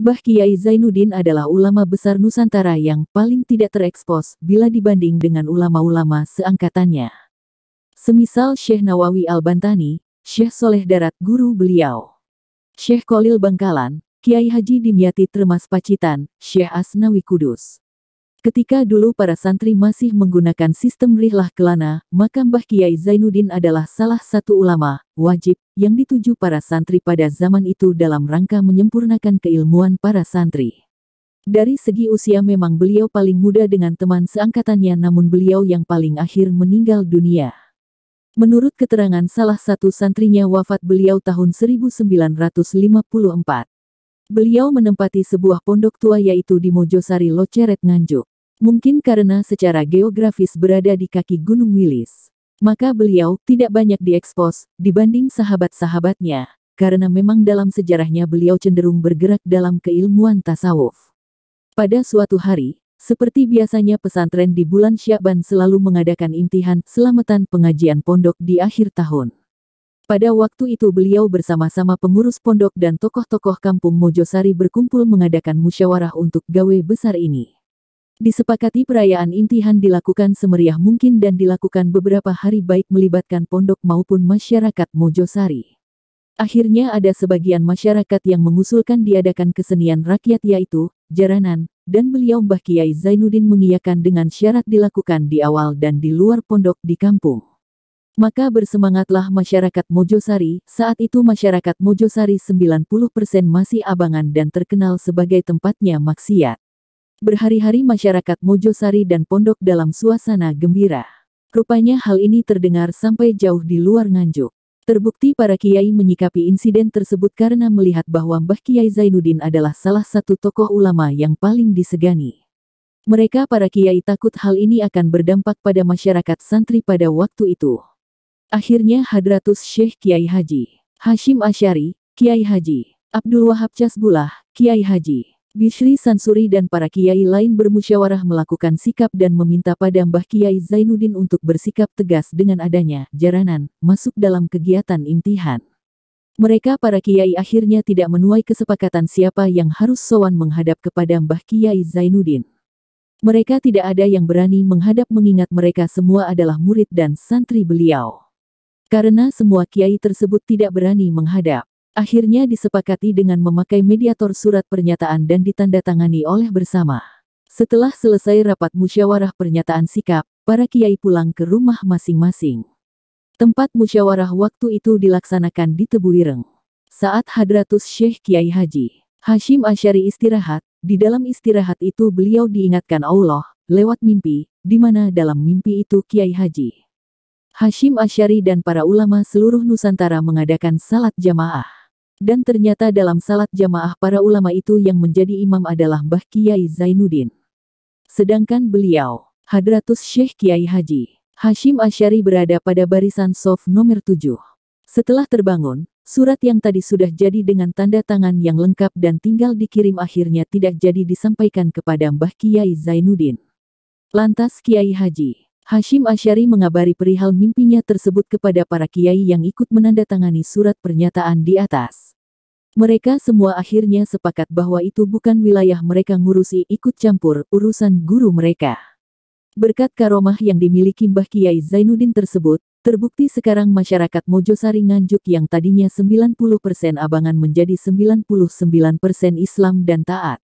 Mbah Kiai Zainuddin adalah ulama besar Nusantara yang paling tidak terekspos bila dibanding dengan ulama-ulama seangkatannya. Semisal Syekh Nawawi Al-Bantani, Syekh Soleh Darat guru beliau, Syekh Kholil Bangkalan, Kiai Haji Dimyati Tremas Pacitan, Syekh Asnawi Kudus. Ketika dulu para santri masih menggunakan sistem rihlah kelana, maka Mbah Kiai Zainuddin adalah salah satu ulama wajib yang dituju para santri pada zaman itu dalam rangka menyempurnakan keilmuan para santri. Dari segi usia memang beliau paling muda dengan teman seangkatannya, namun beliau yang paling akhir meninggal dunia. Menurut keterangan salah satu santrinya, wafat beliau tahun 1954. Beliau menempati sebuah pondok tua yaitu di Mojosari Loceret Nganjuk. Mungkin karena secara geografis berada di kaki Gunung Wilis, maka beliau tidak banyak diekspos dibanding sahabat-sahabatnya, karena memang dalam sejarahnya beliau cenderung bergerak dalam keilmuan tasawuf. Pada suatu hari, seperti biasanya pesantren di bulan Sya'ban selalu mengadakan imtihan selamatan pengajian pondok di akhir tahun. Pada waktu itu beliau bersama-sama pengurus pondok dan tokoh-tokoh kampung Mojosari berkumpul mengadakan musyawarah untuk gawe besar ini. Disepakati perayaan imtihan dilakukan semeriah mungkin dan dilakukan beberapa hari baik melibatkan pondok maupun masyarakat Mojosari. Akhirnya ada sebagian masyarakat yang mengusulkan diadakan kesenian rakyat yaitu jaranan, dan beliau Mbah Kiai Zainuddin mengiyakan dengan syarat dilakukan di awal dan di luar pondok di kampung. Maka bersemangatlah masyarakat Mojosari. Saat itu masyarakat Mojosari 90% masih abangan dan terkenal sebagai tempatnya maksiat. Berhari-hari masyarakat Mojosari dan pondok dalam suasana gembira. Rupanya hal ini terdengar sampai jauh di luar Nganjuk. Terbukti para kiai menyikapi insiden tersebut karena melihat bahwa Mbah Kiai Zainuddin adalah salah satu tokoh ulama yang paling disegani. Mereka para kiai takut hal ini akan berdampak pada masyarakat santri pada waktu itu. Akhirnya Hadratus Syekh Kiai Haji Hashim Asy'ari, Kiai Haji Abdul Wahab Casbullah, Kiai Haji Bishri Sansuri dan para kiai lain bermusyawarah melakukan sikap dan meminta pada Mbah Kiai Zainuddin untuk bersikap tegas dengan adanya jaranan masuk dalam kegiatan imtihan. Mereka para kiai akhirnya tidak menuai kesepakatan siapa yang harus sowan menghadap kepada Mbah Kiai Zainuddin. Mereka tidak ada yang berani menghadap mengingat mereka semua adalah murid dan santri beliau. Karena semua kiai tersebut tidak berani menghadap, akhirnya disepakati dengan memakai mediator surat pernyataan dan ditandatangani oleh bersama. Setelah selesai rapat musyawarah pernyataan sikap, para kiai pulang ke rumah masing-masing. Tempat musyawarah waktu itu dilaksanakan di Tebu Ireng. Saat Hadratus Syekh Kiai Haji Hashim Asy'ari istirahat, di dalam istirahat itu beliau diingatkan Allah lewat mimpi, di mana dalam mimpi itu Kiai Haji Hashim Asy'ari dan para ulama seluruh Nusantara mengadakan salat jamaah. Dan ternyata dalam salat jamaah para ulama itu yang menjadi imam adalah Mbah Kiai Zainuddin. Sedangkan beliau, Hadratus Syekh Kiai Haji Hashim Asy'ari berada pada barisan shaf nomor 7. Setelah terbangun, surat yang tadi sudah jadi dengan tanda tangan yang lengkap dan tinggal dikirim akhirnya tidak jadi disampaikan kepada Mbah Kiai Zainuddin. Lantas Kiai Haji Hashim Asy'ari mengabari perihal mimpinya tersebut kepada para kiai yang ikut menandatangani surat pernyataan di atas. Mereka semua akhirnya sepakat bahwa itu bukan wilayah mereka ngurusi ikut campur urusan guru mereka. Berkat karomah yang dimiliki Mbah Kiai Zainuddin tersebut, terbukti sekarang masyarakat Mojosari Nganjuk yang tadinya 90% abangan menjadi 99% Islam dan taat.